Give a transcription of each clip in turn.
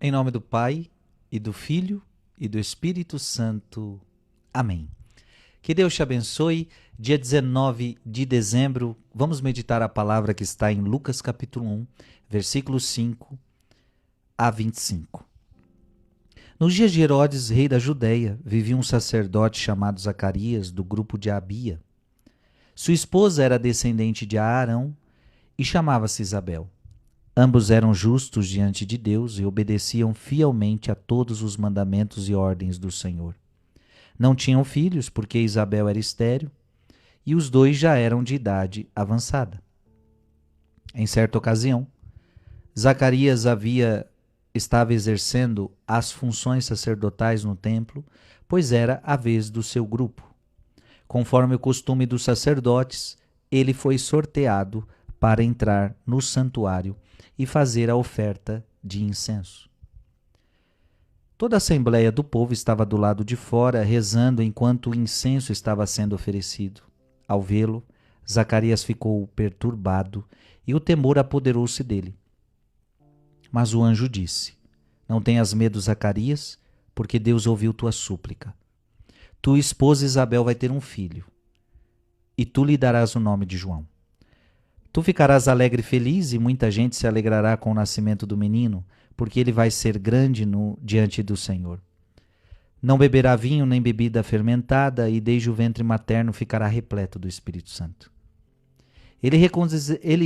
Em nome do Pai, e do Filho, e do Espírito Santo. Amém. Que Deus te abençoe. Dia 19 de dezembro, vamos meditar a palavra que está em Lucas capítulo 1, versículos 5 a 25. Nos dias de Herodes, rei da Judéia, vivia um sacerdote chamado Zacarias, do grupo de Abia. Sua esposa era descendente de Arão e chamava-se Isabel. Ambos eram justos diante de Deus e obedeciam fielmente a todos os mandamentos e ordens do Senhor. Não tinham filhos, porque Isabel era estéril, e os dois já eram de idade avançada. Em certa ocasião, Zacarias estava exercendo as funções sacerdotais no templo, pois era a vez do seu grupo. Conforme o costume dos sacerdotes, ele foi sorteado para entrar no santuário e fazer a oferta de incenso. Toda a assembleia do povo estava do lado de fora, rezando enquanto o incenso estava sendo oferecido. Ao vê-lo, Zacarias ficou perturbado e o temor apoderou-se dele. Mas o anjo disse: Não tenhas medo, Zacarias, porque Deus ouviu tua súplica. Tua esposa Isabel vai ter um filho, e tu lhe darás o nome de João. Tu ficarás alegre e feliz, e muita gente se alegrará com o nascimento do menino, porque ele vai ser grande diante do Senhor. Não beberá vinho nem bebida fermentada, e desde o ventre materno ficará repleto do Espírito Santo. Ele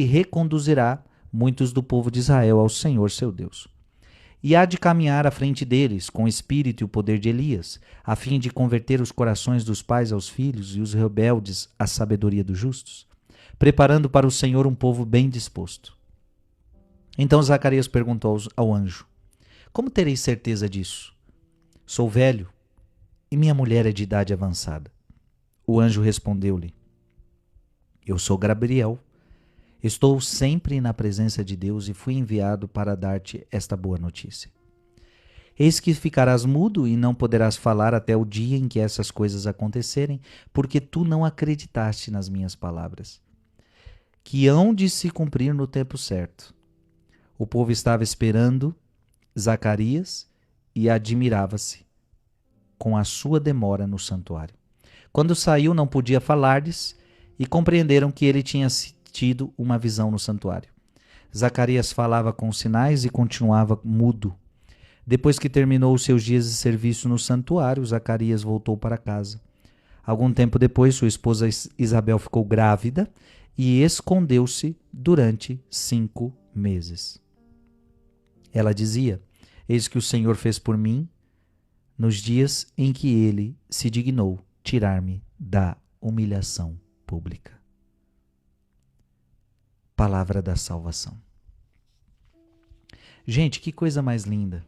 reconduzirá muitos do povo de Israel ao Senhor seu Deus. E há de caminhar à frente deles, com o espírito e o poder de Elias, a fim de converter os corações dos pais aos filhos e os rebeldes à sabedoria dos justos, preparando para o Senhor um povo bem disposto. Então Zacarias perguntou ao anjo: Como terei certeza disso? Sou velho e minha mulher é de idade avançada. O anjo respondeu-lhe: Eu sou Gabriel. Estou sempre na presença de Deus e fui enviado para dar-te esta boa notícia. Eis que ficarás mudo e não poderás falar até o dia em que essas coisas acontecerem, porque tu não acreditaste nas minhas palavras, que hão de se cumprir no tempo certo. O povo estava esperando Zacarias e admirava-se com a sua demora no santuário. Quando saiu, não podia falar-lhes e compreenderam que ele tinha tido uma visão no santuário. Zacarias falava com sinais e continuava mudo. Depois que terminou os seus dias de serviço no santuário, Zacarias voltou para casa. Algum tempo depois, sua esposa Isabel ficou grávida e escondeu-se durante 5 meses. Ela dizia: Eis que o Senhor fez por mim nos dias em que ele se dignou tirar-me da humilhação pública. Palavra da salvação. Gente, que coisa mais linda.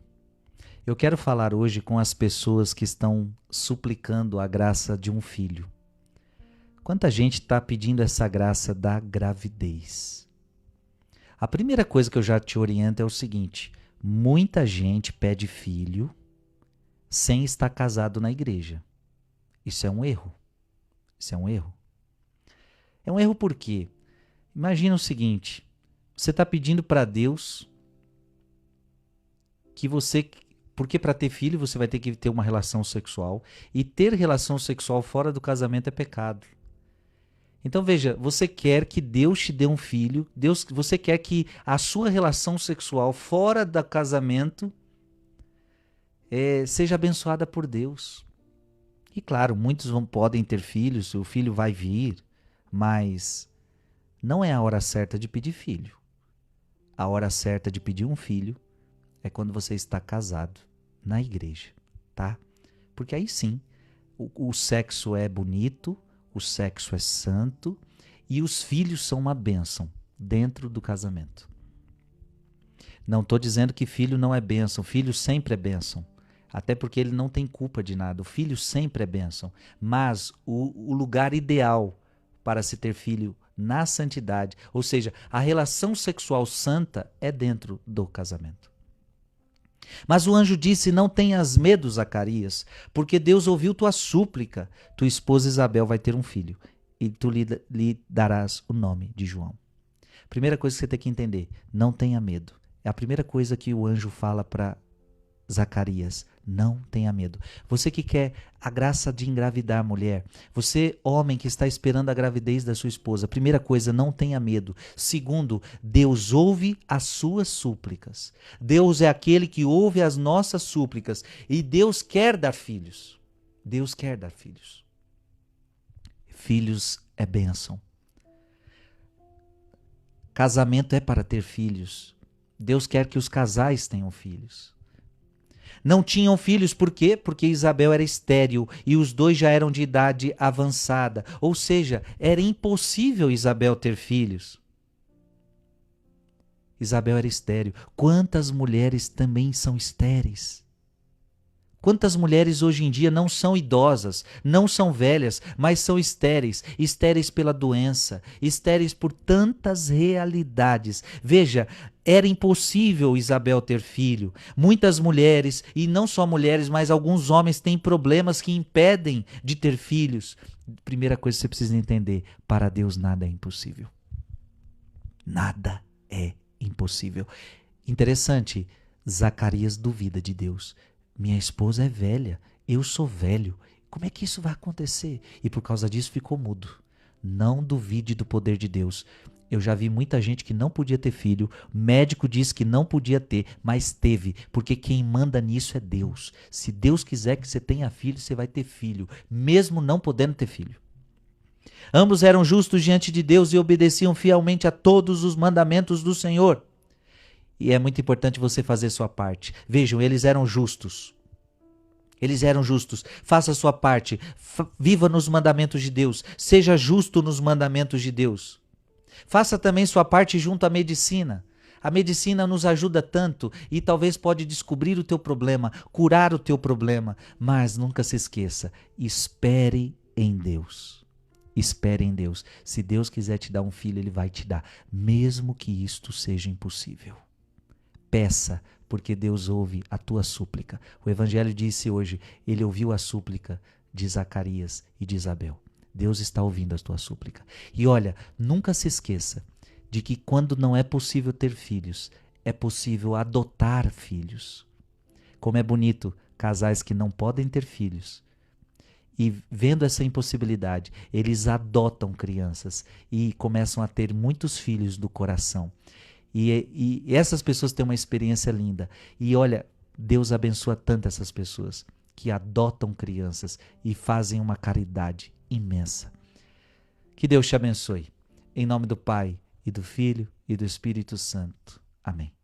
Eu quero falar hoje com as pessoas que estão suplicando a graça de um filho. Quanta gente está pedindo essa graça da gravidez? A primeira coisa que eu já te oriento é o seguinte: muita gente pede filho sem estar casado na igreja. Isso é um erro. Isso é um erro. É um erro por quê? Imagina o seguinte: você está pedindo para Deus que você... Porque para ter filho você vai ter que ter uma relação sexual, e ter relação sexual fora do casamento é pecado. Então veja, você quer que Deus te dê um filho, você quer que a sua relação sexual fora do casamento seja abençoada por Deus. E claro, muitos podem ter filhos, o filho vai vir, mas não é a hora certa de pedir filho. A hora certa de pedir um filho é quando você está casado na igreja, tá? Porque aí sim, o sexo é bonito, o sexo é santo e os filhos são uma bênção dentro do casamento. Não estou dizendo que filho não é bênção, filho sempre é bênção. Até porque ele não tem culpa de nada, o filho sempre é bênção. Mas o lugar ideal para se ter filho na santidade, ou seja, a relação sexual santa, é dentro do casamento. Mas o anjo disse: Não tenhas medo, Zacarias, porque Deus ouviu tua súplica. Tua esposa Isabel vai ter um filho, e tu lhe darás o nome de João. Primeira coisa que você tem que entender: não tenha medo. É a primeira coisa que o anjo fala para Zacarias, não tenha medo. Você que quer a graça de engravidar, mulher, você, homem que está esperando a gravidez da sua esposa, primeira coisa, não tenha medo. Segundo, Deus ouve as suas súplicas. Deus é aquele que ouve as nossas súplicas e Deus quer dar filhos. Deus quer dar filhos. Filhos é bênção. Casamento é para ter filhos. Deus quer que os casais tenham filhos. Não tinham filhos por quê? Porque Isabel era estéril e os dois já eram de idade avançada. Ou seja, era impossível Isabel ter filhos. Isabel era estéril. Quantas mulheres também são estéreis? Quantas mulheres hoje em dia não são idosas, não são velhas, mas são estéreis, estéreis pela doença, estéreis por tantas realidades. Veja, era impossível Isabel ter filho. Muitas mulheres, e não só mulheres, mas alguns homens têm problemas que impedem de ter filhos. Primeira coisa que você precisa entender, para Deus nada é impossível. Nada é impossível. Interessante, Zacarias duvida de Deus. Minha esposa é velha, eu sou velho. Como é que isso vai acontecer? E por causa disso ficou mudo. Não duvide do poder de Deus. Eu já vi muita gente que não podia ter filho, médico disse que não podia ter, mas teve, porque quem manda nisso é Deus. Se Deus quiser que você tenha filho, você vai ter filho, mesmo não podendo ter filho. Ambos eram justos diante de Deus e obedeciam fielmente a todos os mandamentos do Senhor. E é muito importante você fazer sua parte. Vejam, eles eram justos. Eles eram justos. Faça a sua parte. Viva nos mandamentos de Deus. Seja justo nos mandamentos de Deus. Faça também sua parte junto à medicina. A medicina nos ajuda tanto e talvez pode descobrir o teu problema, curar o teu problema. Mas nunca se esqueça, espere em Deus. Espere em Deus. Se Deus quiser te dar um filho, Ele vai te dar, mesmo que isto seja impossível. Peça, porque Deus ouve a tua súplica. O Evangelho disse hoje, ele ouviu a súplica de Zacarias e de Isabel. Deus está ouvindo a tua súplica. E olha, nunca se esqueça de que quando não é possível ter filhos, é possível adotar filhos. Como é bonito casais que não podem ter filhos. E vendo essa impossibilidade, eles adotam crianças e começam a ter muitos filhos do coração. E essas pessoas têm uma experiência linda. E olha, Deus abençoa tanto essas pessoas que adotam crianças e fazem uma caridade imensa. Que Deus te abençoe. Em nome do Pai, e do Filho, e do Espírito Santo. Amém.